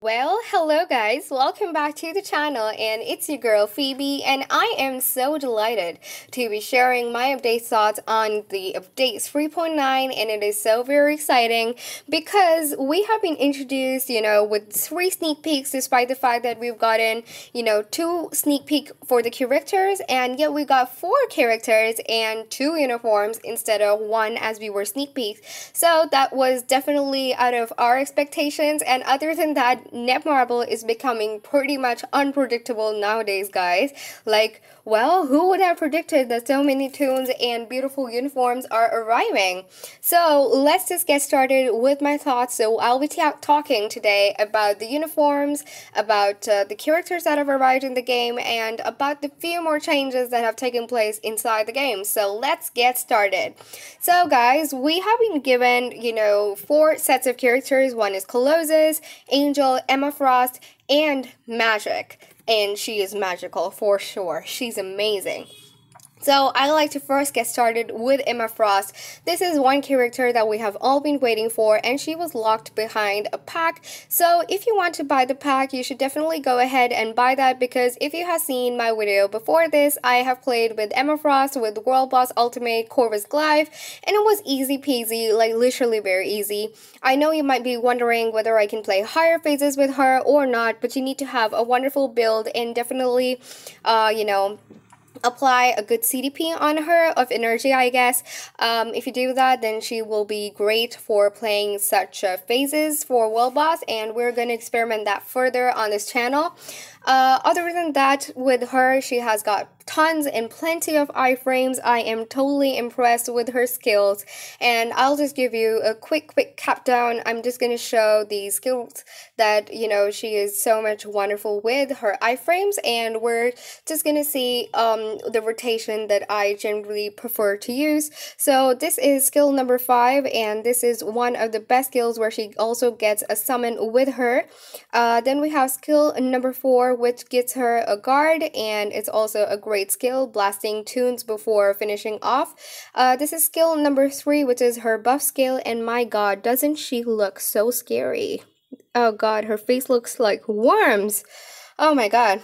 Well, hello guys, welcome back to the channel, and it's your girl Phoebe, and I am so delighted to be sharing my update thoughts on the updates 3.9, and it is so very exciting because we have been introduced, with 3 sneak peeks, despite the fact that we've gotten, 2 sneak peek for the characters, and yet we got 4 characters and 2 uniforms instead of 1 as we were sneak peeks. So that was definitely out of our expectations, and other than that, Netmarble is becoming pretty much unpredictable nowadays, guys. Like, well, who would have predicted that so many tunes and beautiful uniforms are arriving? So let's just get started with my thoughts. So I'll be talking today about the uniforms, about the characters that have arrived in the game, and about the few more changes that have taken place inside the game. So let's get started. So guys, we have been given, 4 sets of characters. One is Colossus, Angel, Emma Frost, and Magic. And she is magical for sure. She's amazing. So I like to first get started with Emma Frost. This is one character that we have all been waiting for, and she was locked behind a pack. So if you want to buy the pack, you should definitely go ahead and buy that, because if you have seen my video before this, I have played with Emma Frost with World Boss Ultimate Corvus Glaive, and it was easy peasy, like literally very easy. I know you might be wondering whether I can play higher phases with her or not, but you need to have a wonderful build and definitely, apply a good CDP on her of energy, I guess. If you do that, then she will be great for playing such phases for World Boss, and we're going to experiment that further on this channel. Other than that, with her, she has got tons and plenty of iframes. I am totally impressed with her skills, and I'll just give you a quick countdown. I'm just going to show the skills that, she is so much wonderful with her iframes, and we're just going to see the rotation that I generally prefer to use. So this is skill number 5, and this is one of the best skills where she also gets a summon with her. Then we have skill number 4, which gets her a guard, and it's also a great skill, blasting tunes before finishing off. This is skill number 3, which is her buff skill, and my god, doesn't she look so scary? Oh god, her face looks like worms. Oh my god.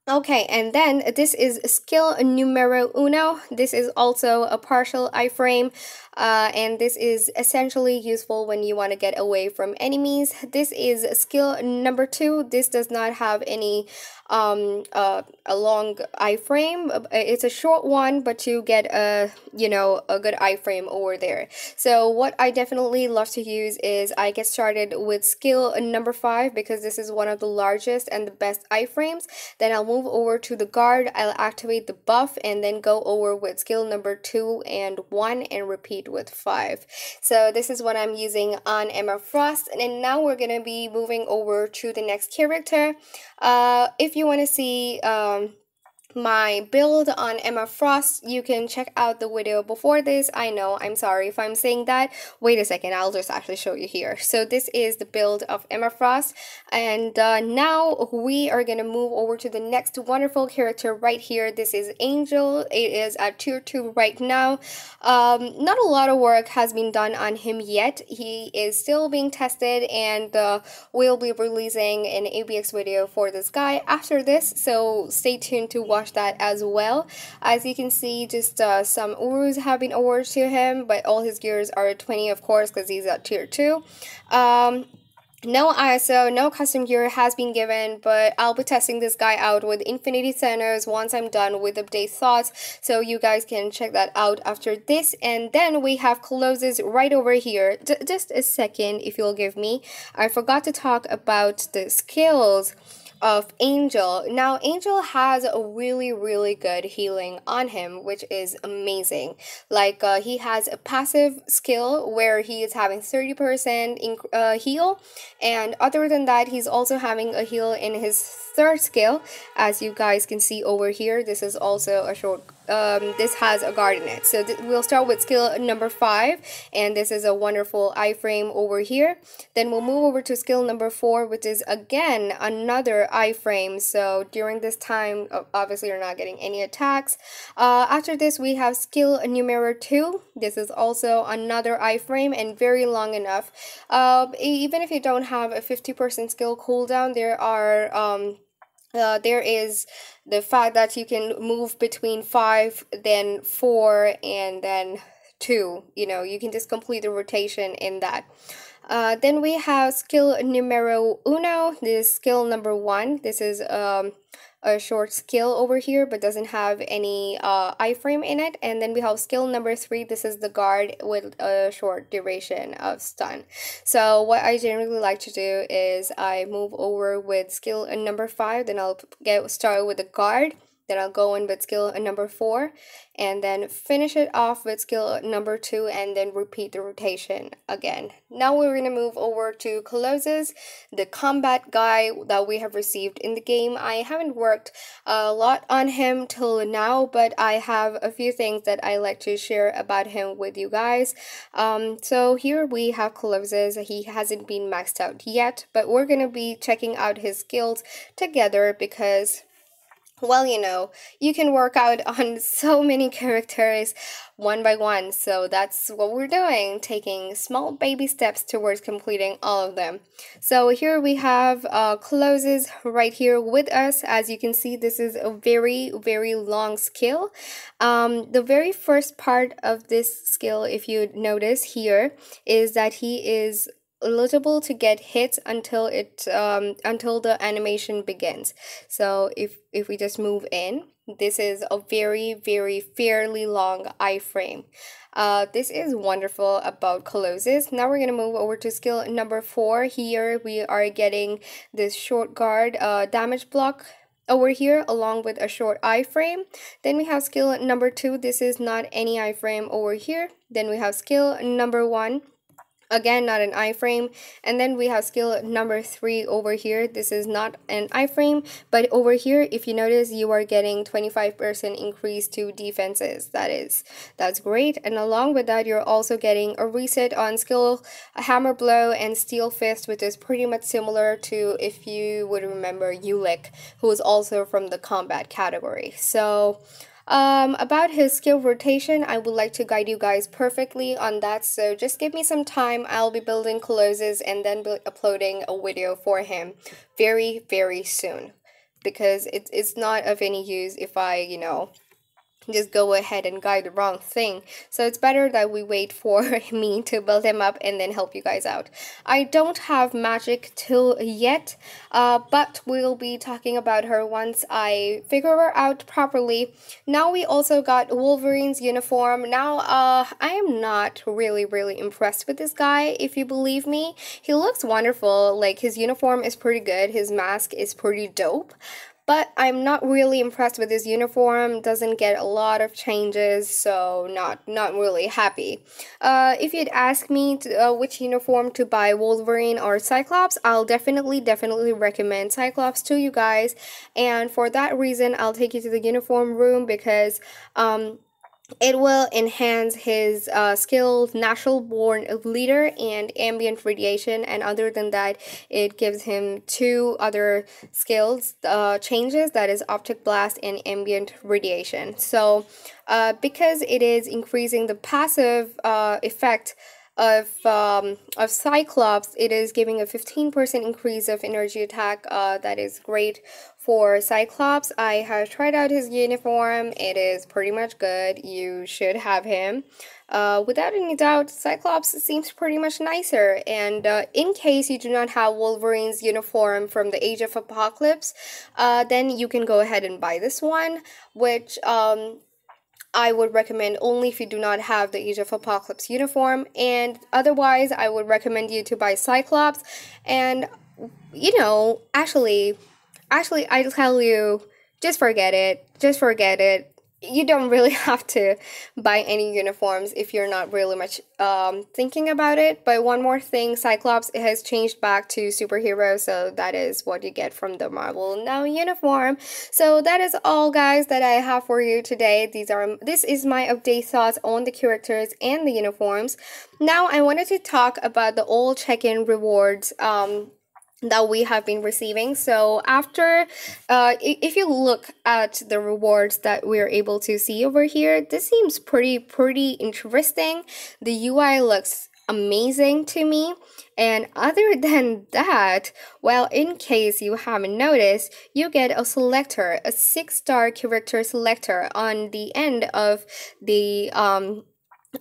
Okay, and then this is skill numero uno. This is also a partial iframe, and this is essentially useful when you want to get away from enemies. This is skill number 2. This does not have any a long iframe. It's a short one, but you get a good iframe over there. So what I definitely love to use is I get started with skill number 5, because this is one of the largest and the best iframes. Then I'll move over to the guard, I'll activate the buff, and then go over with skill number 2 and 1 and repeat with 5. So this is what I'm using on Emma Frost, and now we're gonna be moving over to the next character. If you want to see my build on Emma Frost, you can check out the video before this. I know, I'm sorry if I'm saying that. Wait a second, I'll just actually show you here. So this is the build of Emma Frost, and now we are gonna move over to the next wonderful character right here. This is Angel. It is at tier 2 right now. Not a lot of work has been done on him yet. He is still being tested, and we'll be releasing an ABX video for this guy after this, so stay tuned to watch that as well. As you can see, just some Urus have been awarded to him, but all his gears are 20, of course, because he's at tier 2. No ISO, no custom gear has been given, but I'll be testing this guy out with Infinity Centers once I'm done with update thoughts, so you guys can check that out after this. And then we have Colossus right over here. Just a second, if you'll give me. I forgot to talk about the skills of Angel. Now Angel has a really good healing on him, which is amazing. Like he has a passive skill where he is having 30% heal, and other than that, he's also having a heal in his 3rd skill, as you guys can see over here. This is also a short this has a guard in it. So we'll start with skill number 5, and this is a wonderful iframe over here. Then we'll move over to skill number 4, which is again another iframe. So during this time, obviously you're not getting any attacks. After this, we have skill numero 2. This is also another iframe and very long enough. Even if you don't have a 50% skill cooldown, there is the fact that you can move between 5, then 4, and then 2. You know, you can just complete the rotation in that. Then we have skill numero uno. This is skill number 1. This is a short skill over here, but doesn't have any iframe in it. And then we have skill number 3. This is the guard with a short duration of stun. So what I generally like to do is I move over with skill number 5, then I'll get started with the guard. Then I'll go in with skill number 4, and then finish it off with skill number 2, and then repeat the rotation again. Now we're going to move over to Colossus, the combat guy that we have received in the game. I haven't worked a lot on him till now, but I have a few things that I like to share about him with you guys. So here we have Colossus. He hasn't been maxed out yet, but we're going to be checking out his skills together because, well, you know, you can work out on so many characters one by one. So that's what we're doing, taking small baby steps towards completing all of them. So here we have Colossus right here with us. As you can see, this is a very, very long skill. The very first part of this skill, if you notice here, is that he is eligible to get hits until the animation begins. So if we just move in, this is a very, very fairly long iframe. This is wonderful about Colossus. Now we're going to move over to skill number 4. Here we are getting this short guard damage block over here along with a short iframe. Then we have skill number 2. This is not any iframe over here. Then we have skill number 1. Again, not an iframe. And then we have skill number 3 over here. This is not an iframe, but over here, if you notice, you are getting 25% increase to defenses. That's great. And along with that, you're also getting a reset on skill hammer blow and steel fist, which is pretty much similar to, if you would remember, Ulick, who is also from the combat category. So about his skill rotation, I would like to guide you guys perfectly on that, so just give me some time. I'll be building Colossus and then be uploading a video for him very, very soon, because it's not of any use if I, you know, just go ahead and guide the wrong thing. So it's better that we wait for me to build him up and then help you guys out. I don't have magic till yet, but we'll be talking about her once I figure her out properly. Now we also got Wolverine's uniform. Now I am not really impressed with this guy, if you believe me. He looks wonderful. Like, his uniform is pretty good, his mask is pretty dope, but I'm not really impressed with his uniform. Doesn't get a lot of changes, so not really happy. If you'd ask me which uniform to buy, Wolverine or Cyclops, I'll definitely recommend Cyclops to you guys. And for that reason, I'll take you to the uniform room, because it will enhance his skills, natural born leader and ambient radiation, and other than that, it gives him 2 other skills changes, that is optic blast and ambient radiation. So because it is increasing the passive effect of Cyclops, it is giving a 15% increase of energy attack. That is great for Cyclops. I have tried out his uniform. It is pretty much good. You should have him. Without any doubt, Cyclops seems pretty much nicer. And in case you do not have Wolverine's uniform from the Age of Apocalypse, then you can go ahead and buy this one, which I would recommend only if you do not have the Age of Apocalypse uniform, and otherwise I would recommend you to buy Cyclops. And, you know, actually I'll tell you, just forget it. you don't really have to buy any uniforms if you're not really much thinking about it. But one more thing, Cyclops has changed back to superhero, so that is what you get from the Marvel Now uniform. So that is all, guys, that I have for you today. This is my update thoughts on the characters and the uniforms. Now I wanted to talk about the old check-in rewards that we have been receiving. So after if you look at the rewards that we're able to see over here, this seems pretty interesting. The UI looks amazing to me. And other than that, well, in case you haven't noticed, you get a selector, a 6-star character selector on the end of the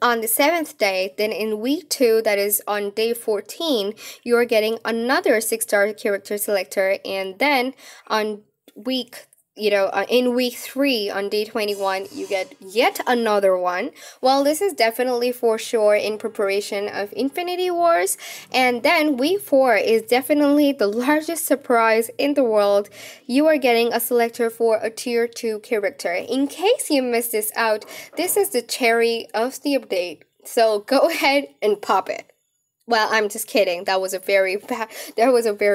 on the 7th day. Then in week 2, that is on day 14, you're getting another 6-star character selector. And then on week in week 3 on day 21, you get yet another one. Well, this is definitely for sure in preparation of Infinity Wars. And then week 4 is definitely the largest surprise in the world. You are getting a selector for a tier 2 character. In case you missed this out, this is the cherry of the update, so go ahead and pop it. Well, I'm just kidding. That was a very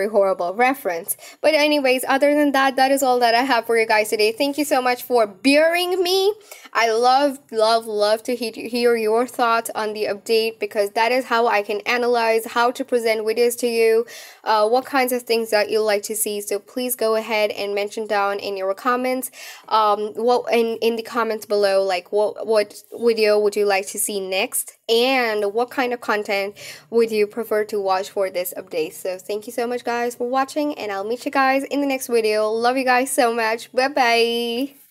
horrible reference. But anyways, other than that, that is all that I have for you guys today. Thank you so much for bearing me. I love to hear your thoughts on the update, because that is how I can analyze how to present videos to you, what kinds of things that you like to see. So please go ahead and mention down in your comments, what in the comments below, like what video would you like to see next, and what kind of content would you prefer to watch for this update. So thank you so much, guys, for watching, and I'll meet you guys in the next video. Love you guys so much. Bye bye.